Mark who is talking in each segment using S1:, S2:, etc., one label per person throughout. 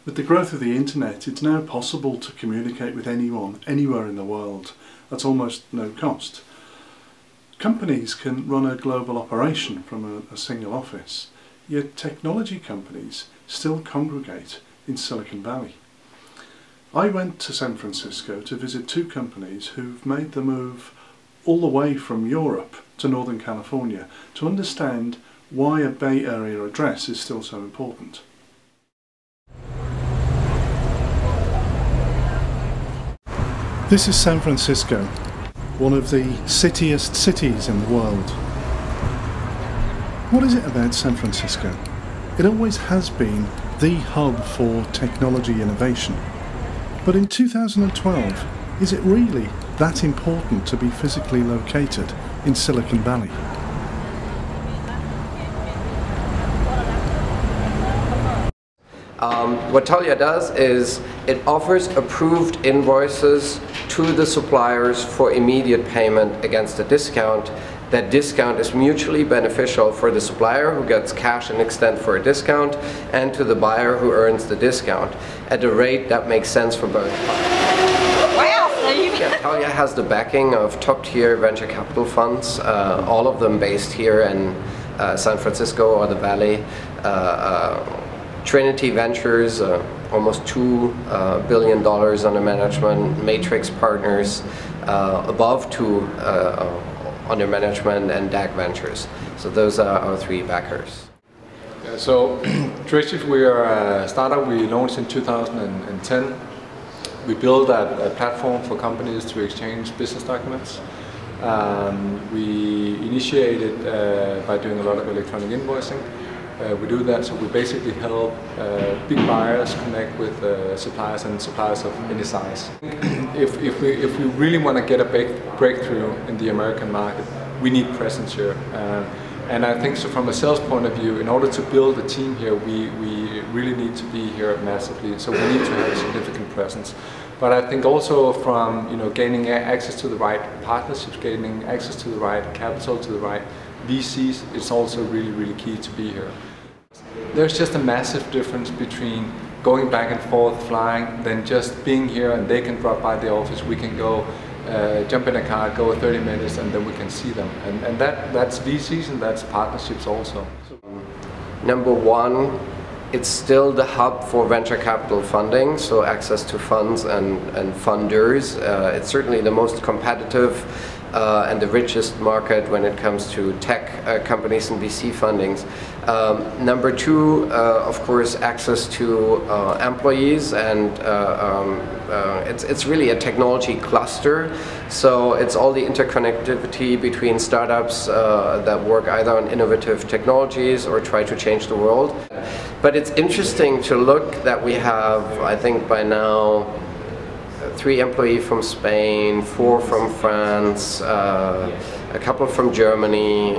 S1: With the growth of the internet, it's now possible to communicate with anyone, anywhere in the world, at almost no cost. Companies can run a global operation from a single office, yet technology companies still congregate in Silicon Valley. I went to San Francisco to visit two companies who've made the move all the way from Europe to Northern California to understand why a Bay Area address is still so important. This is San Francisco, one of the cittiest cities in the world. What is it about San Francisco? It always has been the hub for technology innovation. But in 2012, is it really that important to be physically located in Silicon Valley?
S2: What Talia does is it offers approved invoices to the suppliers for immediate payment against a discount. That discount is mutually beneficial for the supplier, who gets cash and extent for a discount, and to the buyer, who earns the discount at a rate that makes sense for both parties.
S3: Wow!
S2: Yeah, Talia has the backing of top-tier venture capital funds, all of them based here in San Francisco or the Valley. Trinity Ventures, almost $2 billion under management, Matrix Partners, above $2 under management, and DAG Ventures. So those are our three backers.
S4: Yeah, so Tradeshift, we are a startup. We launched in 2010. We built a platform for companies to exchange business documents. We initiated by doing a lot of electronic invoicing. We do that, so we basically help big buyers connect with suppliers and suppliers of any size. If we really want to get a breakthrough in the American market, we need presence here. And I think so from a sales point of view, in order to build a team here, we really need to be here massively. So we need to have a significant presence. But I think also from gaining access to the right partnerships, gaining access to the right capital, to the right VCs, it's also really key to be here. There's just a massive difference between going back and forth, flying, than just being here and they can drop by the office, we can go jump in a car, go 30 minutes, and then we can see them. And that's VCs and that's partnerships also.
S2: Number one, it's still the hub for venture capital funding, so access to funds and funders. It's certainly the most competitive and the richest market when it comes to tech companies and VC fundings. Number two, of course, access to employees, and it's really a technology cluster. So it's all the interconnectivity between startups that work either on innovative technologies or try to change the world. But it's interesting to look that we have, I think by now, 3 employees from Spain, 4 from France, a couple from Germany,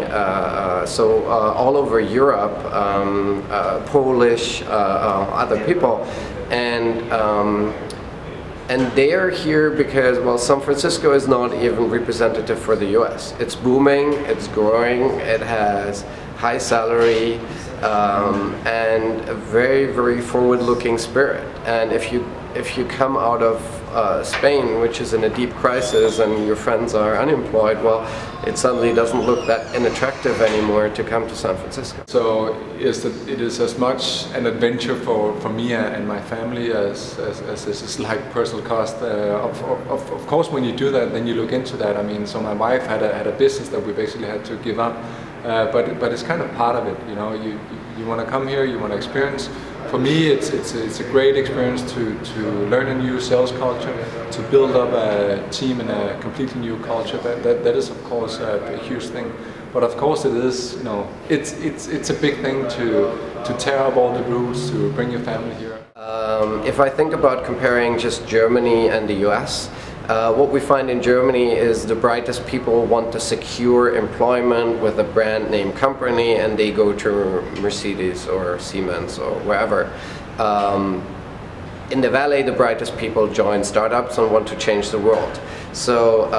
S2: so all over Europe, Polish, other people, and they are here because, well, San Francisco is not even representative for the US. It's booming, it's growing, it has high salary, and a very forward-looking spirit. And if you come out of Spain, which is in a deep crisis, and your friends are unemployed, well, it suddenly doesn't look that unattractive anymore to come to San Francisco.
S4: So it is as much an adventure for me and my family as this is like personal cost. Of course, when you do that, then you look into that. I mean, so my wife had a business that we basically had to give up, but it's kind of part of it. You want to come here, you want to experience. For me, it's a great experience to learn a new sales culture, to build up a team in a completely new culture. That is, of course, a huge thing. But of course, it is, it's a big thing to tear up all the rules, to bring your family here.
S2: If I think about comparing just Germany and the US, what we find in Germany is the brightest people want to secure employment with a brand name company, and they go to Mercedes or Siemens or wherever. In the Valley, the brightest people join startups and want to change the world. So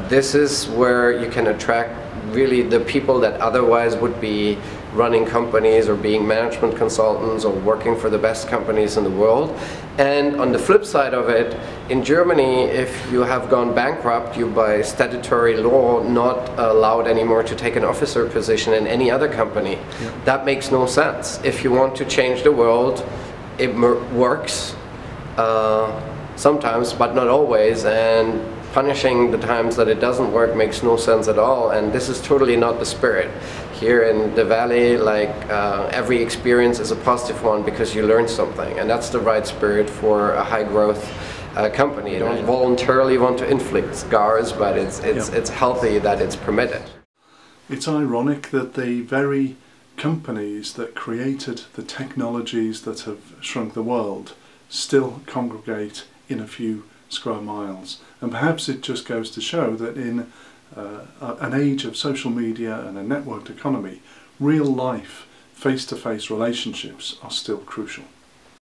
S2: this is where you can attract really the people that otherwise would be running companies or being management consultants or working for the best companies in the world. And on the flip side of it, in Germany, if you have gone bankrupt, you by statutory law not allowed anymore to take an officer position in any other company. Yeah. That makes no sense. If you want to change the world, it works sometimes, but not always, and punishing the times that it doesn't work makes no sense at all, and this is totally not the spirit. Here in the Valley, like every experience is a positive one because you learn something, and that's the right spirit for a high growth company. You don't voluntarily want to inflict scars, but it's healthy that it's permitted.
S1: It's ironic that the very companies that created the technologies that have shrunk the world still congregate in a few square miles, and perhaps it just goes to show that in an age of social media and a networked economy, real life face-to-face relationships are still crucial.